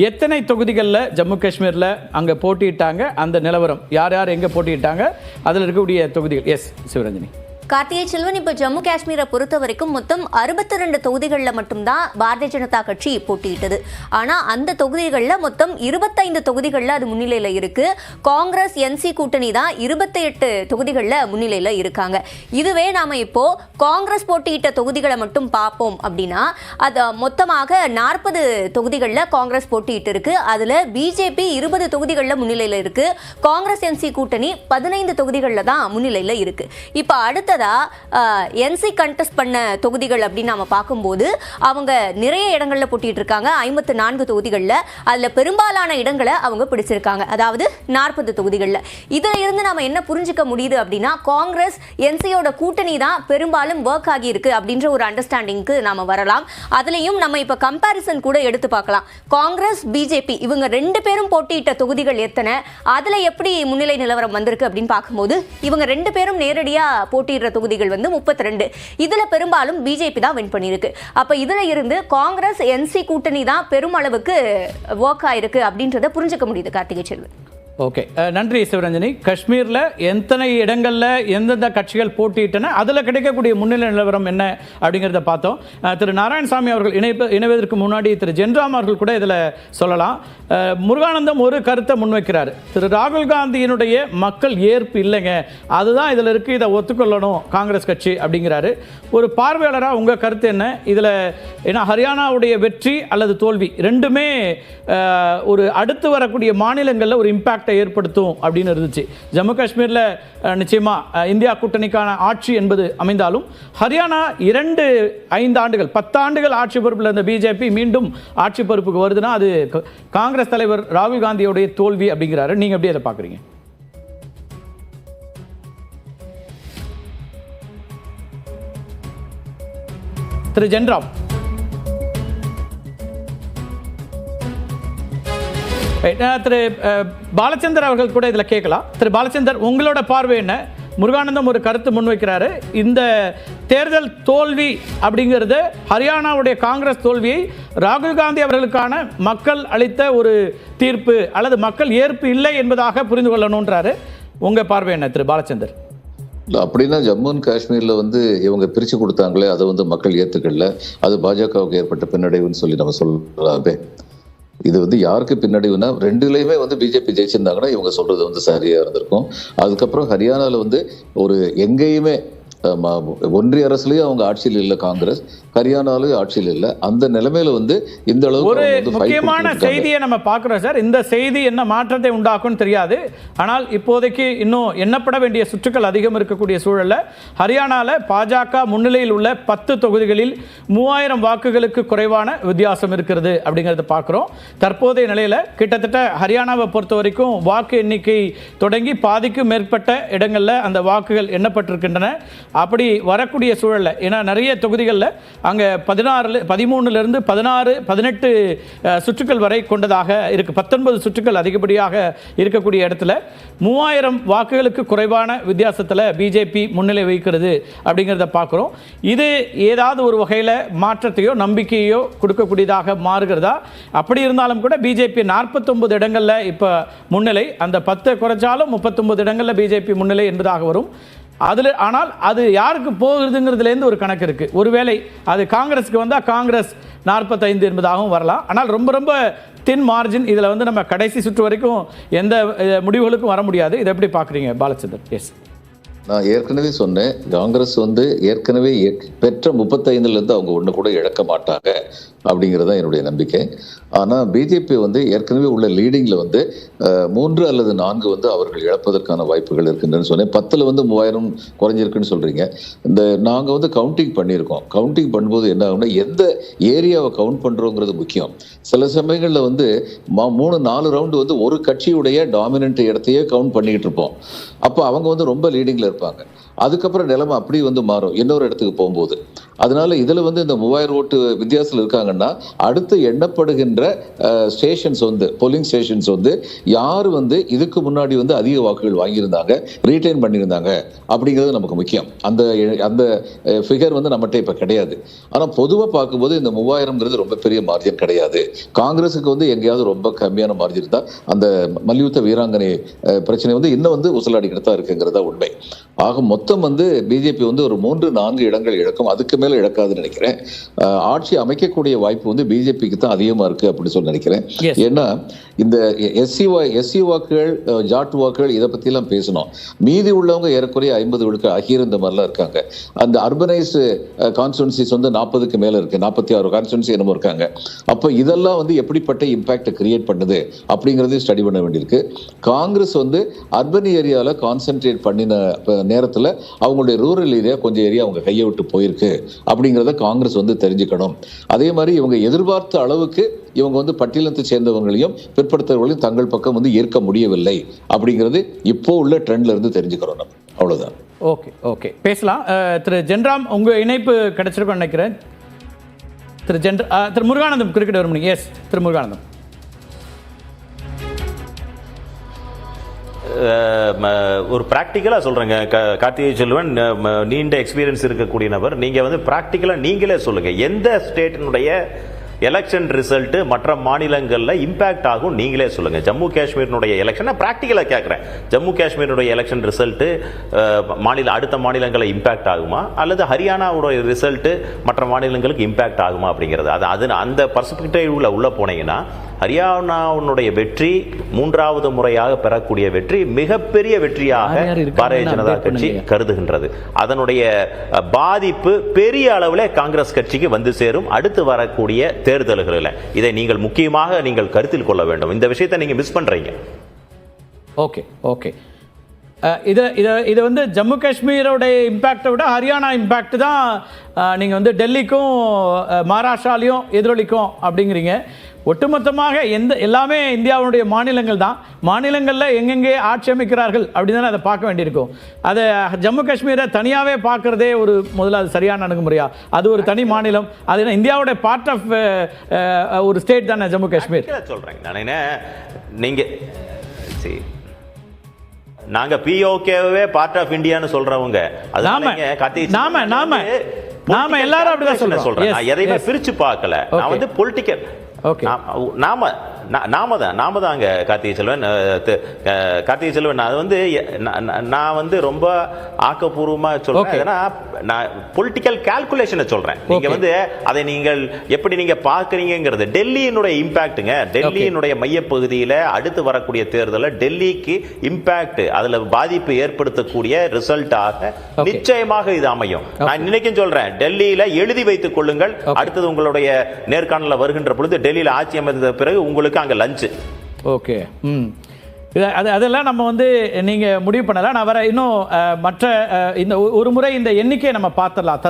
எத்தனை தொகுதிகளில் ஜம்மு காஷ்மீரில் அங்கே போட்டியிட்டாங்க, அந்த நிலவரம் யார் யார் எங்கே போட்டியிட்டாங்க, அதில் இருக்கக்கூடிய தொகுதிகள். எஸ் சிவரஞ்சனி. கார்த்திகை செல்வன், இப்போ ஜம்மு காஷ்மீரை பொறுத்த வரைக்கும் மொத்தம் 62 தொகுதிகளில் மட்டும்தான் பாரதிய ஜனதா கட்சி போட்டியிட்டது. ஆனால் அந்த தொகுதிகளில் மொத்தம் 25 தொகுதிகளில் அது முன்னிலையில் இருக்கு. காங்கிரஸ் என்சி கூட்டணி தான் 28 தொகுதிகளில் முன்னிலையில் இருக்காங்க. இதுவே நாம இப்போ காங்கிரஸ் போட்டியிட்ட தொகுதிகளை மட்டும் பார்ப்போம் அப்படின்னா அது மொத்தமாக 40 தொகுதிகளில் காங்கிரஸ் போட்டியிட்டு இருக்கு. அதுல பிஜேபி 20 தொகுதிகளில் முன்னிலையில் இருக்கு. காங்கிரஸ் என்சி கூட்டணி 15 தொகுதிகளில் தான் முன்னிலையில் இருக்கு. இப்போ அடுத்த என்சி கண்டெஸ்ட் பண்ண தொகுதிகள் அப்படின்னு நாம பார்க்கும்போது அவங்க நிறைய இடங்கள்ல போட்டிட்டு இருக்காங்க. 54 தொகுதிகளில் அதுல பெரும்பாலான இடங்களை அவங்க பிடிச்சிருக்காங்க, அதாவது 40 தொகுதிகளில். இதுல இருந்து நாம என்ன புரிஞ்சுக்க முடியுது அப்படின்னா காங்கிரஸ் என்சியோட கூட்டணி தான் பெரும்பாலும் ஒர்க் ஆகி இருக்கு அப்படின்ற ஒரு அண்டர்ஸ்டாண்டிங்க்கு நாம வரலாம். அதுலயும் நம்ம இப்ப கம்பேரிசன் கூட எடுத்து பார்க்கலாம். காங்கிரஸ் பிஜேபி இவங்க 2 பேரும் போட்டியிட்ட தொகுதிகள் எத்தனை, அதுல எப்படி முன்னிலை நிலவரம் வந்திருக்கு அப்படின்னு பார்க்கும்போது இவங்க 2 பேரும் நேரடியா போட்டியிடுற தொகுதிகள் 32. இதுல பெரும்பாலும் பிஜேபி தான் வின் பண்ணிருக்கு. அப்ப இதுல இருந்து காங்கிரஸ் என்சி கூட்டணி தான் பெருமளவுக்கு ஒர்க் ஆயிருக்கு அப்படின்றத புரிஞ்சுக்க முடியுது கார்த்திகை செல்வன். ஓகே, நன்றி சிவரஞ்சனி. காஷ்மீரில் எத்தனை இடங்களில் எந்தெந்த கட்சிகள் போட்டியிட்டன, அதில் கிடைக்கக்கூடிய முன்னிலை நிலவரம் என்ன அப்படிங்கிறத பார்த்தோம். திரு நாராயணசாமி அவர்கள் இணைவதற்கு முன்னாடி திரு ஜென்ராம் அவர்கள் கூட இதில் சொல்லலாம். முருகானந்தம் ஒரு கருத்தை முன்வைக்கிறார். திரு ராகுல் காந்தியினுடைய மக்கள் ஏற்பு இல்லைங்க, அதுதான் இதில் இருக்குது, இதை ஒத்துக்கொள்ளணும் காங்கிரஸ் கட்சி அப்படிங்கிறாரு. ஒரு பார்வையாளராக உங்கள் கருத்து என்ன இதில்? ஏன்னா ஹரியானாவுடைய வெற்றி அல்லது தோல்வி ரெண்டுமே ஒரு அடுத்து வரக்கூடிய மாநிலங்களில் ஒரு இம்பாக்ட் ஏற்படுத்தும் அப்படின்னு இருந்துச்சு. ஜம்மு காஷ்மீரில் நிச்சயமாக இந்தியா கூட்டணிக்கான ஆட்சி என்பது அமைந்தாலும் ஹரியானா 5 ஆண்டுகள் 10 ஆண்டுகள் ஆட்சி பொறுப்பில் இருந்த பிஜேபி மீண்டும் ஆட்சி பொறுப்புக்கு வருதுன்னா அது காங்கிரஸ் தலைவர் ராகுல் காந்தியோடைய தோல்வி அப்படிங்கிறாரு. நீங்க எப்படி அதை பார்க்குறீங்க? திரு ஜென்ராம். திரு பாலச்சந்தர் அவர்கள் கூட இதில் கேட்கலாம். திரு பாலச்சந்தர், உங்களோட பார்வை என்ன? முருகானந்தம் ஒரு கருத்து முன்வைக்கிறாரு. இந்த தேர்தல் தோல்வி அப்படிங்கிறது ஹரியானாவுடைய காங்கிரஸ் தோல்வியை ராகுல் காந்தி அவர்களுக்கான மக்கள் அளித்த ஒரு தீர்ப்பு அல்லது மக்கள் ஏற்பு இல்லை என்பதாக புரிந்து கொள்ளணுன்றாரு. உங்க பார்வை என்ன திரு பாலச்சந்தர்? அப்படின்னா ஜம்மு அண்ட் காஷ்மீர்ல இவங்க பிரிச்சு கொடுத்தாங்களே அதை மக்கள் ஏத்துக்கல, அது பாஜகவுக்கு ஏற்பட்ட பின்னடைவுன்னு சொல்லி நம்ம சொல்லலாமே. இது யாருக்கு பின்னடைவுனா, ரெண்டுலையுமே பிஜேபி ஜெயிச்சிருந்தாங்கன்னா இவங்க சொல்றது சரியா இருந்திருக்கும். அதுக்கப்புறம் ஹரியானால ஒரு எங்கேயுமே ஒன்றிய அரசுலயும் அவங்க ஆட்சியில் இல்லை, காங்கிரஸ் ஹரியானாலும் ஆட்சியில் இல்லை. அந்த நிலைமையில இந்த அளவுக்கு ஒரு முக்கியமான செய்தியை நம்ம பார்க்கிறோம் சார். இந்த செய்தி என்ன மாற்றத்தை உண்டாக்கும் தெரியாது, ஆனால் இப்போதைக்கு இன்னும் எண்ணப்பட வேண்டிய சுற்றுகள் அதிகம் இருக்கக்கூடிய சூழல்ல ஹரியானால பாஜக முன்னிலையில் உள்ள 10 தொகுதிகளில் 3000 வாக்குகளுக்கு குறைவான வித்தியாசம் இருக்கிறது அப்படிங்கிறத பார்க்கிறோம். தற்போதைய நிலையில கிட்டத்தட்ட ஹரியானாவை பொறுத்த வரைக்கும் வாக்கு எண்ணிக்கை தொடங்கி பாதிக்கும் மேற்பட்ட இடங்கள்ல அந்த வாக்குகள் எண்ணப்பட்டிருக்கின்றன. அப்படி வரக்கூடிய சூழல்ல ஏன்னா நிறைய தொகுதிகளில் அங்கே 13 16 18 சுற்றுக்கள் வரை கொண்டதாக இருக்கு. 19 சுற்றுக்கள் அதிகப்படியாக இருக்கக்கூடிய இடத்துல 3000 வாக்குகளுக்கு குறைவான வித்தியாசத்தில் பிஜேபி முன்னிலை வைக்கிறது அப்படிங்கிறத பார்க்குறோம். இது ஏதாவது ஒரு வகையில் மாற்றத்தையோ நம்பிக்கையோ கொடுக்கக்கூடியதாக மாறுகிறதா? அப்படி இருந்தாலும் கூட பிஜேபி 49 இடங்களில் இப்போ முன்னிலை, அந்த 10 குறைச்சாலும் 39 இடங்களில் பிஜேபி முன்னிலை என்பதாக வரும். ஆனால் அது யாருக்கு போகுதுங்கிறதுலேருந்து ஒரு கணக்கு இருக்குது. ஒருவேளை அது காங்கிரஸுக்கு வந்தால் காங்கிரஸ் 45 என்பதாகவும் வரலாம். ஆனால் ரொம்ப ரொம்ப தின் மார்ஜின். இதில் நம்ம கடைசி சுற்று வரைக்கும் எந்த முடிவுகளுக்கும் வர முடியாது. இதை எப்படி பார்க்குறீங்க பாலச்சந்தர்? எஸ், நான் ஏற்கனவே சொன்னேன், காங்கிரஸ் ஏற்கனவே பெற்ற 35லேருந்து அவங்க ஒன்று கூட இழக்க மாட்டாங்க அப்படிங்கிறது தான் என்னுடைய நம்பிக்கை. ஆனால் பிஜேபி ஏற்கனவே உள்ள லீடிங்கில் 3 அல்லது 4 அவர்கள் இழப்பதற்கான வாய்ப்புகள் இருக்குன்னு சொன்னேன். 10ல் 3000 குறைஞ்சிருக்குன்னு சொல்கிறீங்க. நாங்கள் கவுண்டிங் பண்ணியிருக்கோம். கவுண்டிங் பண்ணும்போது என்ன ஆகும்னா, எந்த ஏரியாவை கவுண்ட் பண்ணுறோங்கிறது முக்கியம். சில சமயங்களில் 3-4 ரவுண்டு ஒரு கட்சியுடைய டாமினன்ட் இடத்தையே கவுண்ட் பண்ணிக்கிட்டு இருப்போம். அப்போ அவங்க ரொம்ப லீடிங்கில் இருப்பாங்க. அதுக்கப்புறம் நிலைமை அப்படி மாறும் இன்னொரு இடத்துக்கு போகும்போது. அதனால இதில் இந்த 3000 ஓட்டு வித்தியாசத்தில் இருக்காங்கன்னா என்னன்னா அடுத்து எண்ணப்படுகின்ற ஸ்டேஷன்ஸ் வந்து போலிங் ஸ்டேஷன்ஸ் வந்து யார் வந்து இதுக்கு முன்னாடி வந்து அதிக வாக்குகள் வாங்கியிருந்தாங்க, ரீட்டைன் பண்ணியிருந்தாங்க அப்படிங்கிறது நமக்கு முக்கியம். அந்த அந்த ஃபிகர் வந்து நம்மகிட்ட இப்போ கிடையாது. ஆனால் பொதுவாக பார்க்கும்போது இந்த 3000ங்கிறது ரொம்ப பெரிய மார்ஜின் கிடையாது. காங்கிரஸுக்கு வந்து எங்கேயாவது ரொம்ப கம்மியான மார்ஜின் தான் அந்த மல்யுத்த வீராங்கனை பிரச்சனை வந்து இன்னும் வந்து உசலாடிக்கிட்டு தான் இருக்குங்கிறதா உண்மை. ஆக மொத்தம் வந்து பிஜேபி வந்து ஒரு 3-4 இடங்கள் இழக்கும், அதுக்கு மேலே இழக்காதுன்னு நினைக்கிறேன். ஆட்சி அமைக்கக்கூடிய வாய்ப்பு வந்து பிஜேபிக்கு தான் அதிகமாக இருக்கு அப்படின்னு சொல்லி நினைக்கிறேன். ஏன்னா இந்த எஸ்சி வாக்குகள், ஜாட் வாக்குகள் இதை பற்றிலாம் பேசணும். மீதி உள்ளவங்க ஏறக்குறைய 50 விழுக்க அகீர் இந்த மாதிரிலாம் இருக்காங்க. அந்த அர்பனைஸ்டு கான்ஸ்டிடுவன்சிஸ் வந்து 40க்கு மேலே இருக்கு, 46 கான்ஸ்டிடுவன்சி என்னமோ இருக்காங்க. அப்போ இதெல்லாம் வந்து எப்படிப்பட்ட இம்பாக்டை கிரியேட் பண்ணுது அப்படிங்கிறதையும் ஸ்டடி பண்ண வேண்டியிருக்கு. காங்கிரஸ் வந்து அர்பன் ஏரியாவில் கான்சென்ட்ரேட் பண்ணின நேரத்தில் அவங்களுடைய ரூரல் ஏரியா கொஞ்சம் ஏரியா அவங்க கையை விட்டு போயிருக்கு அப்படிங்கிறத காங்கிரஸ் வந்து தெரிஞ்சுக்கணும். அதே மாதிரி இவங்க எதிர்பார்த்த அளவுக்கு இவங்க வந்து பட்டியலத்தை சேர்ந்தவங்களையும் பிற்படுத்தவர்களையும் தங்கள் பக்கம் வந்து ஏற்க முடியவில்லை அப்படிங்கிறது இப்போ உள்ள ட்ரெண்ட்ல இருந்து தெரிஞ்சுக்கிறோம் நம்ம. அவ்வளவுதான். ஓகே ஓகே பேசலாம். திரு ஜென்ராம், உங்க இணைப்பு கிடைச்சிருக்கும் நினைக்கிறேன். திரு முருகானந்தம் குறுக்கிட வரும். எஸ் திரு முருகானந்தம். ஒரு ப்ராக்டிக்கலாக சொல்கிறேங்க, கார்த்திகை செல்வன் நீண்ட எக்ஸ்பீரியன்ஸ் இருக்கக்கூடிய நபர். நீங்கள் வந்து ப்ராக்டிக்கலாக நீங்களே சொல்லுங்கள், எந்த ஸ்டேட்டினுடைய எலெக்ஷன் ரிசல்ட்டு மற்ற மாநிலங்களில் இம்பேக்ட் ஆகும் நீங்களே சொல்லுங்கள். ஜம்மு காஷ்மீரினுடைய எலெக்ஷன் நான் ப்ராக்டிக்கலாக கேட்குறேன். ஜம்மு காஷ்மீருடைய எலெக்ஷன் ரிசல்ட்டு அடுத்த மாநிலங்களில் இம்பேக்ட் ஆகுமா, அல்லது ஹரியானாவுடைய ரிசல்ட்டு மற்ற மாநிலங்களுக்கு இம்பேக்ட் ஆகுமா அப்படிங்கிறது. அது அந்த பர்ஸ்பெக்டிவ்ல உள்ள போனீங்கன்னா ஹரியானாவுடைய வெற்றி 3வது முறையாக பெறக்கூடிய வெற்றி மிகப்பெரிய வெற்றியாக பாரதிய ஜனதா கட்சி கருதுகின்றது. அதனுடைய பாதிப்பு பெரிய அளவில் காங்கிரஸ் கட்சிக்கு வந்து சேரும் அடுத்து வரக்கூடிய தேர்தல்களில். இதை நீங்கள் முக்கியமாக நீங்கள் கருத்தில் கொள்ள வேண்டும். இந்த விஷயத்தை நீங்க மிஸ் பண்றீங்க. ஓகே ஓகே இது வந்து ஜம்மு காஷ்மீரோடைய இம்பேக்டை விட ஹரியானா இம்பேக்ட் தான் நீங்கள் வந்து டெல்லிக்கும் மகாராஷ்டிராலையும் எதிரொலிக்கும் அப்படிங்கிறீங்க. ஒட்டுமொத்தமாக எல்லாமே இந்தியாவுடைய மாநிலங்கள் தான். மாநிலங்களில் எங்கெங்கே ஆட்சி அமைக்கிறார்கள் அப்படின்னு தானே அதை பார்க்க வேண்டியிருக்கும். அதை ஜம்மு காஷ்மீரை தனியாகவே பார்க்குறதே முதல்ல அது சரியான அணுகுமுறையா? அது ஒரு தனி மாநிலம், அது இந்தியாவுடைய பார்ட் ஆஃப் ஒரு ஸ்டேட் தானே ஜம்மு காஷ்மீர். சொல்கிறேங்க நான் நீங்கள் நாங்க பிஓகேவே பார்ட் ஆஃப் இந்தியான்னு சொல்றவங்க, நாம எல்லாரும் அப்படிதான் சொல்றோம். நான் எதையுமே பிரிச்சு பார்க்கல. நான் வந்து பொலிட்டிக்கல் நாம தாங்க கார்த்திகை செல்வன். அது வந்து நான் வந்து ரொம்ப ஆக்கப்பூர்வமா சொல்றேன். நான் பொலிட்டிக்கல் கால்குலேஷனை சொல்றேன். நீங்க வந்து அதை நீங்கள் எப்படி நீங்க பாக்குறீங்கிறது டெல்லியினுடைய இம்பாக்டுங்க. டெல்லியினுடைய மையப்பகுதியில அடுத்து வரக்கூடிய தேர்தலில் டெல்லிக்கு இம்பாக்ட், அதுல பாதிப்பு ஏற்படுத்தக்கூடிய ரிசல்ட்டாக நிச்சயமாக இது அமையும். நான் இன்னைக்கும் சொல்றேன், டெல்லியில எழுதி வைத்துக் கொள்ளுங்கள். அடுத்தது உங்களுடைய நேர்காணல வருகின்ற பொழுது டெல்லியில ஆட்சி அமைந்த பிறகு உங்களுக்கு அங்க லஞ்ச். ஓகே, அதெல்லாம் நம்ம வந்து நீங்க முடிவு பண்ணலாம். நான் வர இன்னும் மற்ற இந்த ஒரு முறை இந்த எண்ணிக்கையை நம்ம பார்த்துடலாம்.